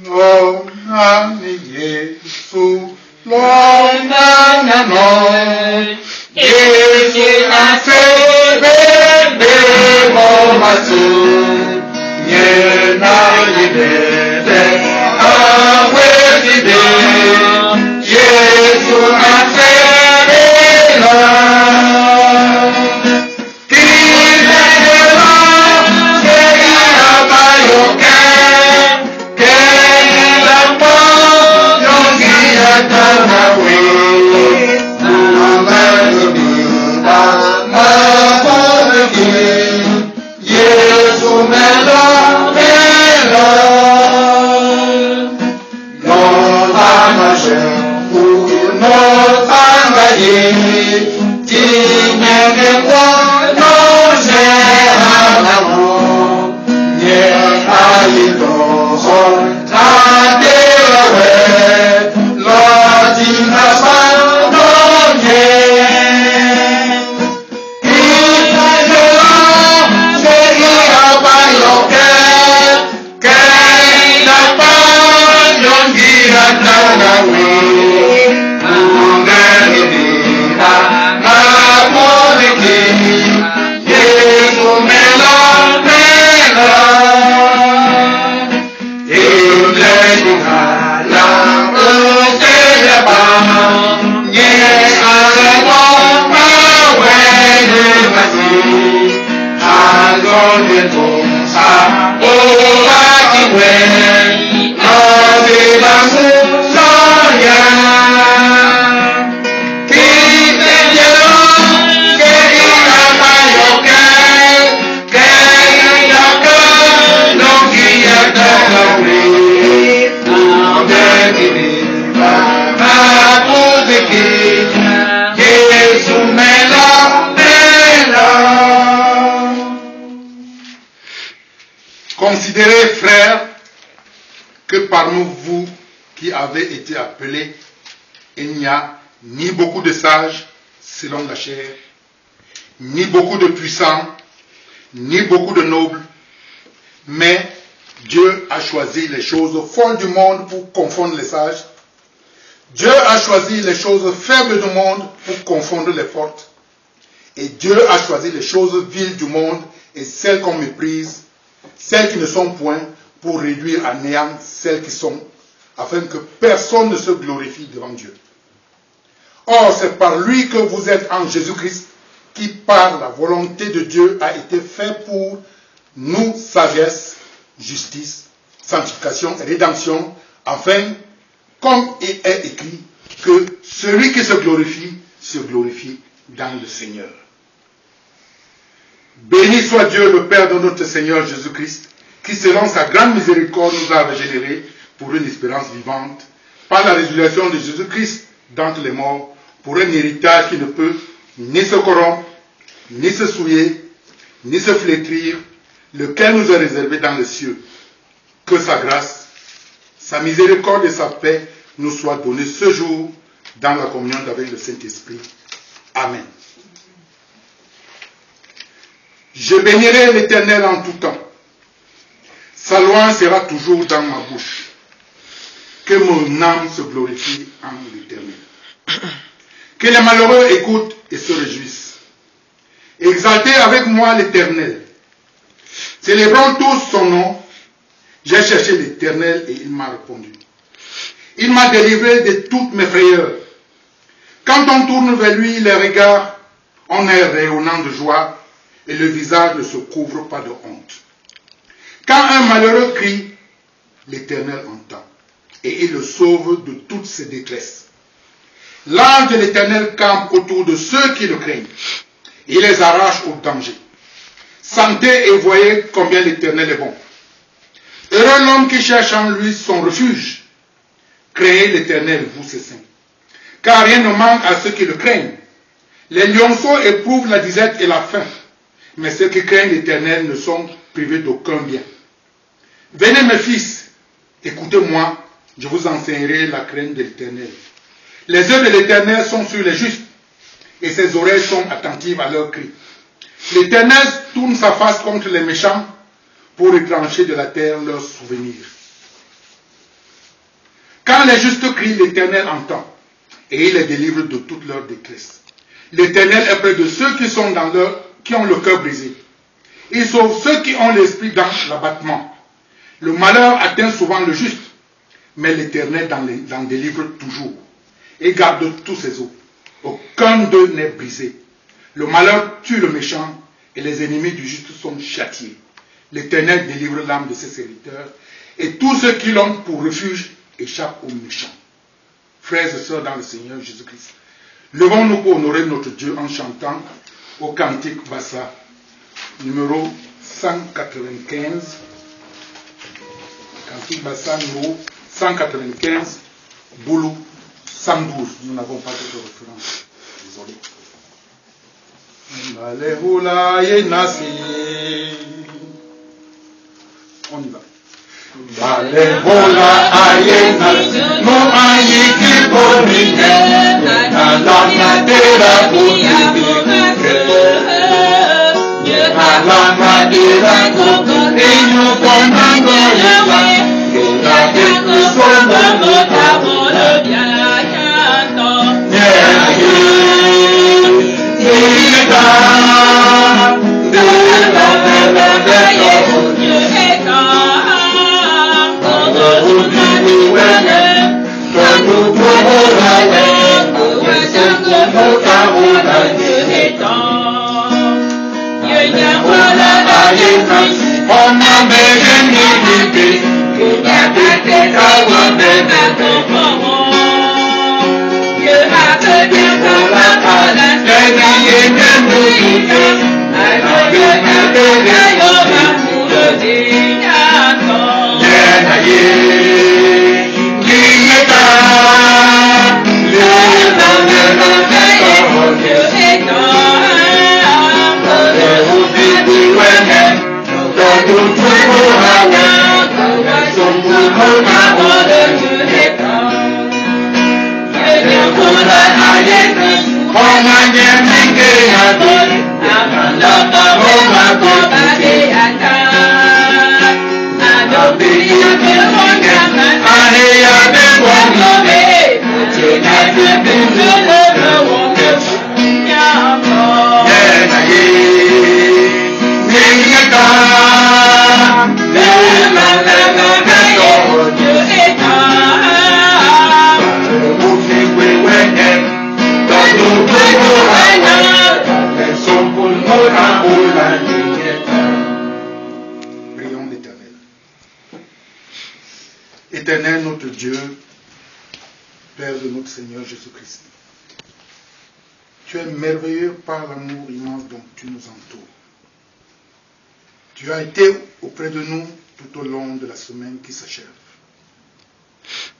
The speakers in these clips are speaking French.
Oh, nani Yesu, lona na no. Yesu asebe mo masu. Ye na yede awe dide. Yesu asebe la. Considérez, frères, que parmi vous qui avez été appelés, il n'y a ni beaucoup de sages selon la chair, ni beaucoup de puissants, ni beaucoup de nobles, mais Dieu a choisi les choses folles du monde pour confondre les sages. Dieu a choisi les choses faibles du monde pour confondre les fortes. Et Dieu a choisi les choses viles du monde et celles qu'on méprise, celles qui ne sont point, pour réduire à néant celles qui sont, afin que personne ne se glorifie devant Dieu. Or, c'est par lui que vous êtes en Jésus-Christ, qui par la volonté de Dieu a été fait pour nous sagesse, justice, sanctification et rédemption, afin, comme il est écrit, que celui qui se glorifie dans le Seigneur. Béni soit Dieu, le Père de notre Seigneur Jésus-Christ, qui selon sa grande miséricorde nous a régénérés pour une espérance vivante, par la résurrection de Jésus-Christ d'entre les morts, pour un héritage qui ne peut ni se corrompre, ni se souiller, ni se flétrir, lequel nous est réservé dans les cieux. Que sa grâce, sa miséricorde et sa paix nous soient données ce jour dans la communion avec le Saint-Esprit. Amen. Je bénirai l'Éternel en tout temps. Sa louange sera toujours dans ma bouche. Que mon âme se glorifie en l'Éternel. Que les malheureux écoutent et se réjouissent. Exaltez avec moi l'Éternel. Célébrons tous son nom. J'ai cherché l'Éternel et il m'a répondu. Il m'a délivré de toutes mes frayeurs. Quand on tourne vers lui les regards, on est rayonnant de joie et le visage ne se couvre pas de honte. Quand un malheureux crie, l'Éternel entend et il le sauve de toutes ses détresses. L'ange de l'Éternel campe autour de ceux qui le craignent. Il les arrache au danger. Sentez et voyez combien l'Éternel est bon. Heureux l'homme qui cherche en lui son refuge. Créez l'Éternel, vous ses saints. Car rien ne manque à ceux qui le craignent. Les lionceaux éprouvent la disette et la faim. Mais ceux qui craignent l'Éternel ne sont privés d'aucun bien. Venez mes fils, écoutez-moi, je vous enseignerai la crainte de l'Éternel. Les yeux de l'Éternel sont sur les justes, et ses oreilles sont attentives à leurs cris. L'Éternel tourne sa face contre les méchants, pour retrancher de la terre leurs souvenirs. Quand les justes crient, l'Éternel entend, et il les délivre de toute leur détresse. L'Éternel est près de ceux qui sont qui ont le cœur brisé. Il sauve ceux qui ont l'esprit dans l'abattement. Le malheur atteint souvent le juste, mais l'Éternel l'en délivre toujours et garde tous ses os. Aucun d'eux n'est brisé. Le malheur tue le méchant et les ennemis du juste sont châtiés. L'Éternel délivre l'âme de ses serviteurs et tous ceux qui l'ont pour refuge échappent aux méchants. Frères et sœurs dans le Seigneur Jésus-Christ, levons-nous pour honorer notre Dieu en chantant au cantique Bassa, numéro 195. Cantique Bassa, numéro 195, Boulou 112. Nous n'avons pas de référence. Désolé. On y va. Balebola ayena mo ayiki bonike alama dera bonike alama dera bonike inyo konango yewa la deku somo mo tabolo biala kanto yehi yeka de la Éternel notre Dieu, Père de notre Seigneur Jésus-Christ, tu es merveilleux par l'amour immense dont tu nous entoures. Tu as été auprès de nous tout au long de la semaine qui s'achève.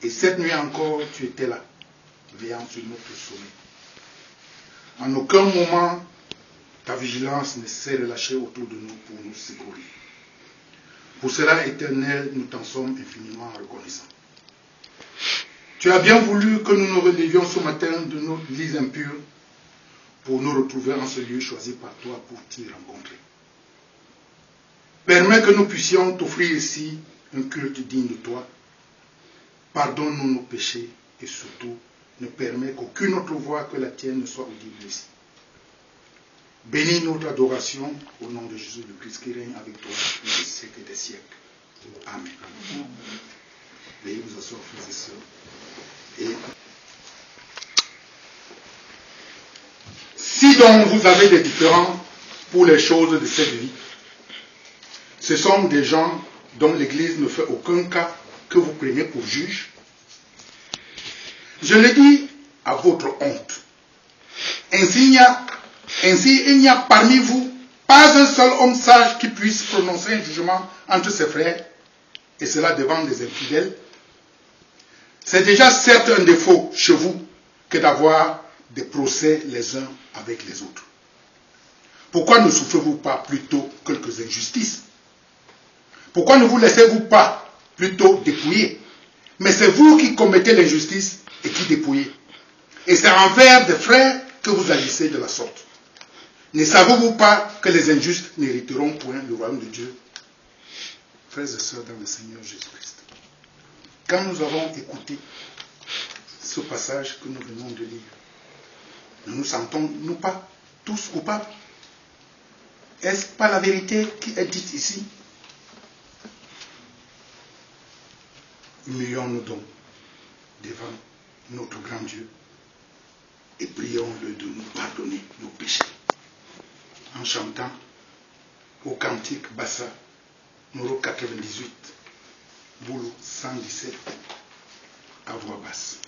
Et cette nuit encore, tu étais là, veillant sur notre sommeil. En aucun moment, ta vigilance ne s'est relâchée autour de nous pour nous secourir. Pour cela, Éternel, nous t'en sommes infiniment reconnaissants. Tu as bien voulu que nous nous relevions ce matin de nos lits impurs pour nous retrouver en ce lieu choisi par toi pour t'y rencontrer. Permets que nous puissions t'offrir ici un culte digne de toi. Pardonne-nous nos péchés et surtout ne permets qu'aucune autre voix que la tienne ne soit audible ici. Bénis notre adoration au nom de Jésus le Christ qui règne avec toi des siècles et des siècles. Amen. Veuillez vous asseoir, frères et sœurs. Et si donc vous avez des différends pour les choses de cette vie, ce sont des gens dont l'Église ne fait aucun cas que vous prenez pour juge. Je le dis à votre honte. Ainsi, il n'y a parmi vous pas un seul homme sage qui puisse prononcer un jugement entre ses frères, et cela devant des infidèles. C'est déjà certes un défaut chez vous que d'avoir des procès les uns avec les autres. Pourquoi ne souffrez-vous pas plutôt quelques injustices? Pourquoi ne vous laissez-vous pas plutôt dépouiller? Mais c'est vous qui commettez l'injustice et qui dépouillez. Et c'est envers des frères que vous agissez de la sorte. Ne savez-vous pas que les injustes n'hériteront point le royaume de Dieu? Frères et sœurs dans le Seigneur Jésus-Christ, Quand nous avons écouté ce passage que nous venons de lire, nous nous sentons, nous pas, tous coupables. Est-ce pas la vérité qui est dite ici? Humilions-nous donc devant notre grand Dieu et prions-le de nous pardonner nos péchés. En chantant au cantique Bassa, numéro 98, boulot 117, à voix basse.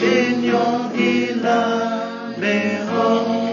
Señor y la mejor,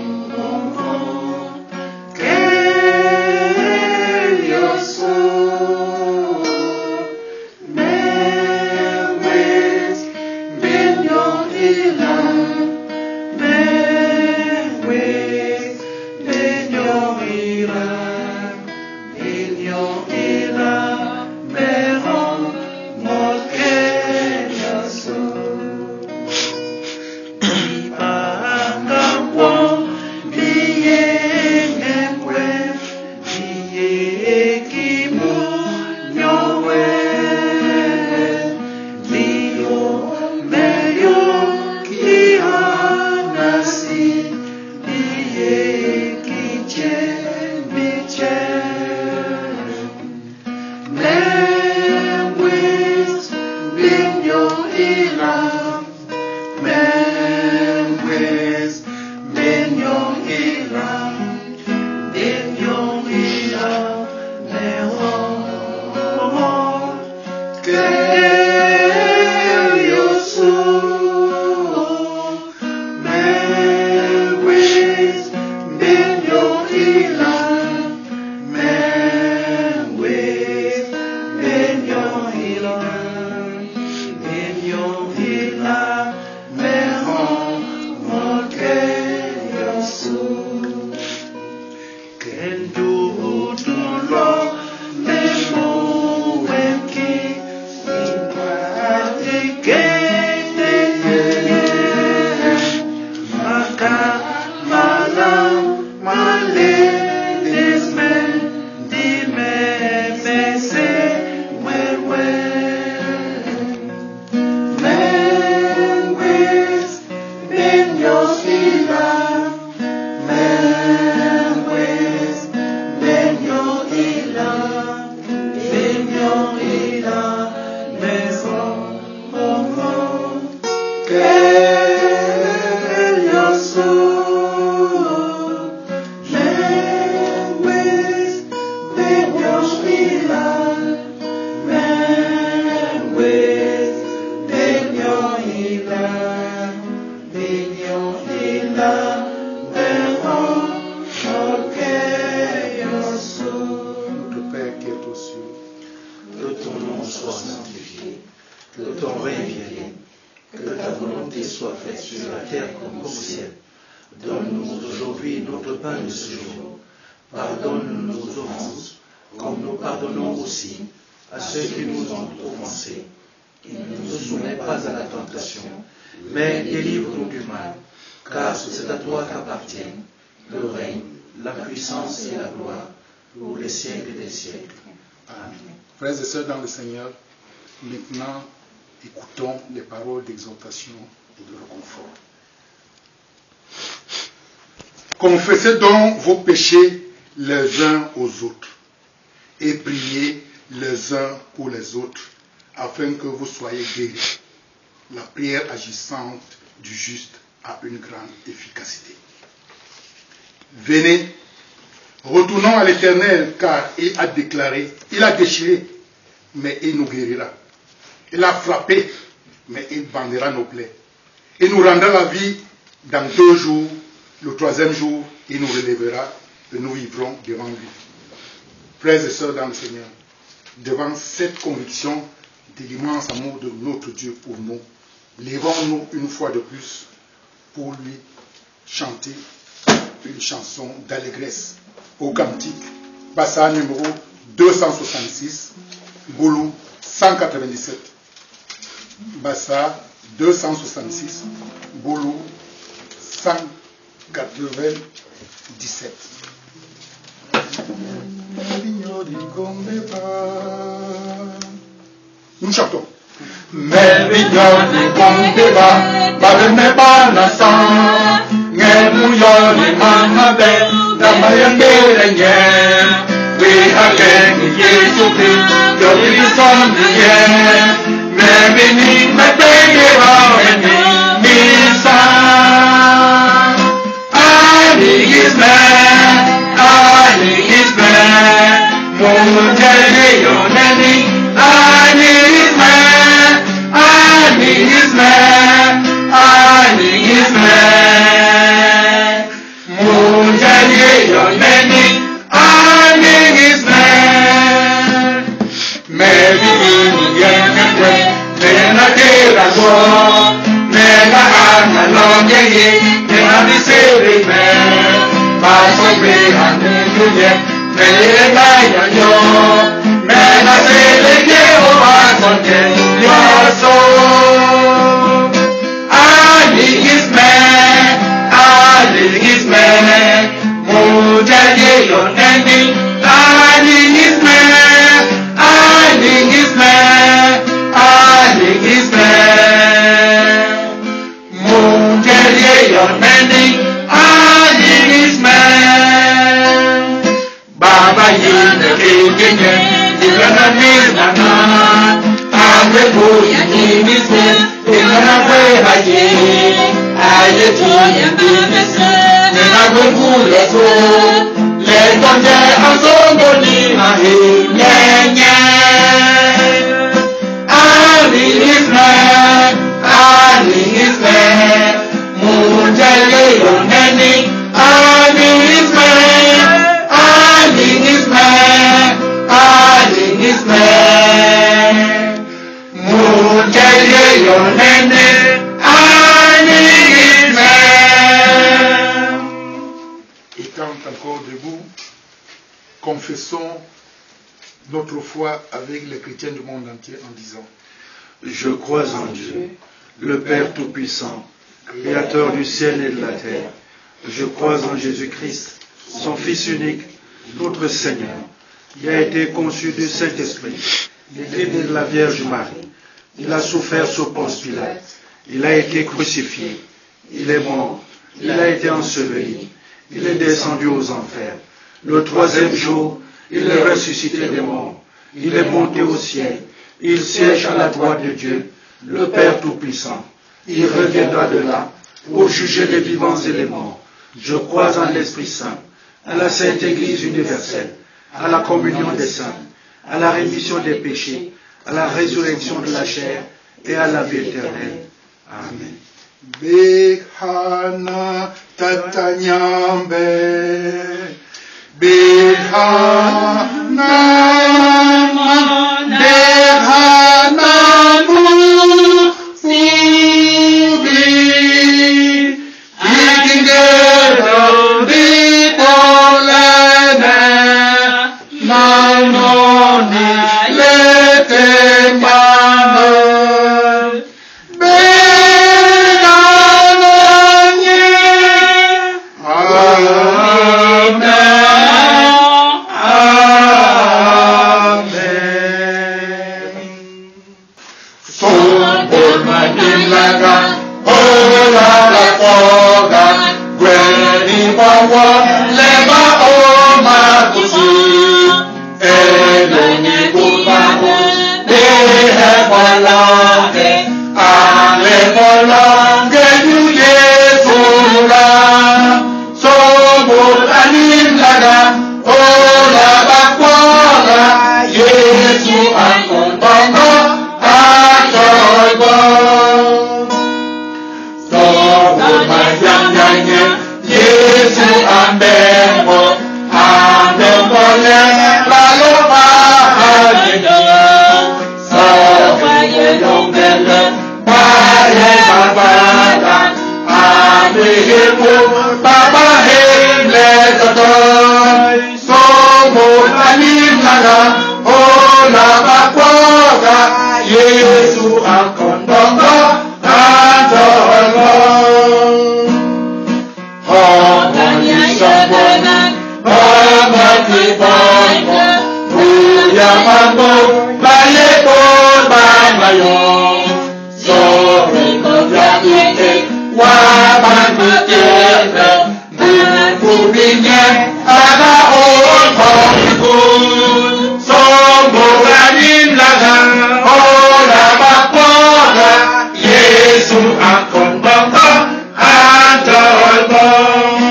porque volonté soit faite sur la terre comme au ciel. Donne-nous aujourd'hui notre pain de ce jour. Pardonne-nous nos offenses, comme nous pardonnons aussi à ceux qui nous ont offensés. Et ne nous soumets pas à la tentation, mais délivre-nous du mal, car c'est à toi qu'appartiennent le règne, la puissance et la gloire pour les siècles des siècles. Amen. Frères et sœurs dans le Seigneur, maintenant écoutons les paroles d'exhortation et de réconfort. Confessez donc vos péchés les uns aux autres et priez les uns pour les autres afin que vous soyez guéris. La prière agissante du juste a une grande efficacité. Venez, retournons à l'Éternel car il a déclaré, il a déchiré, mais il nous guérira. Il a frappé, mais il bandera nos plaies. Il nous rendra la vie dans 2 jours, le 3e jour, il nous relèvera et nous vivrons devant lui. Frères et sœurs dans le Seigneur, devant cette conviction de l'immense amour de notre Dieu pour nous, lèvons-nous une fois de plus pour lui chanter une chanson d'allégresse au cantique, Bassa numéro 266, Goulou 197. Bassa 266, Goulou 197. Nous chantons. Mais vignoni condeva, balme banasa, ngemuyoni mamabe, damayangere, we again Yesu Christ, your reason mais vini me pegera veni misa. Ali is man, Mujale yoneni, Ali is man, Mujale yoneni, Ali is man. Maybe in the then I get a go, Mega Anna long ye, then I be saving man. Paso big and then Mega yo, Mega say the Jehovah content your soul. Ali is man, Mujaye your ending, Ali is man, Mujaye your ending, Ali is man. Baba yine kekene, ilana mizana, Hallelujah, in his name, ilana kwehaye, aye tuye mbinese, nena kwekule so, letonje asongo ni mahe, nyenye. Ali is man, Mujale yoneni, Ali is man, Mujale yoneni, Ali is man. Étant encore debout, confessons notre foi avec les chrétiens du monde entier en disant: Je crois en Dieu, le Père Tout-Puissant, Créateur du ciel et de la terre. Je crois en Jésus-Christ, son Fils unique, notre Seigneur, qui a été conçu du Saint-Esprit, né de la Vierge Marie. Il a souffert sous Ponce Pilate. Il a été crucifié. Il est mort. Il a été enseveli. Il est descendu aux enfers. Le 3e jour, il est ressuscité des morts. Il est monté au ciel. Il siège à la droite de Dieu, le Père Tout-Puissant. Il reviendra de là pour juger les vivants et les morts. Je crois en l'Esprit Saint, à la Sainte Église universelle, à la communion des saints, à la rémission des péchés, à la résurrection de la chair et à la vie éternelle. Amen. Bekhana tatanyambe, Bekhana musi. Bawa leba o makusi Eloni kubamu Dehe bolonge Ale bolonge yu Yesula Sobul anim laga Ola bakwala Yesu akontongo Ajoibo Sobul mayang-yangnya Yesu ambemo le lalu bahagia Sobul yongele Pare babada Amihmu Baba hele totoy Sobul anim laga Ola bakwaga Yesu akondongo Ajoibo Buya mambo baye por bamayo Sobre kodrate wa bangutete Bubinya ada on kongkun Sombo ganin laga Ola bakwaga Yesu akon bangka Antalbong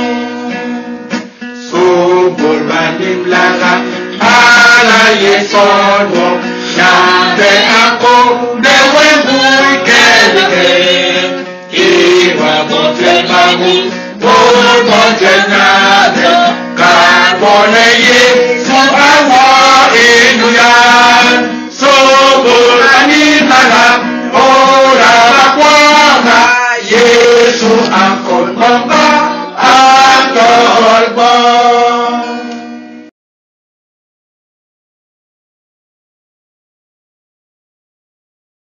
Subur manim laga ala yesono Nyande aku dewe bui kelike Iwa bote mamu Bul bote nade Karbone Yesu awa inuyan Subur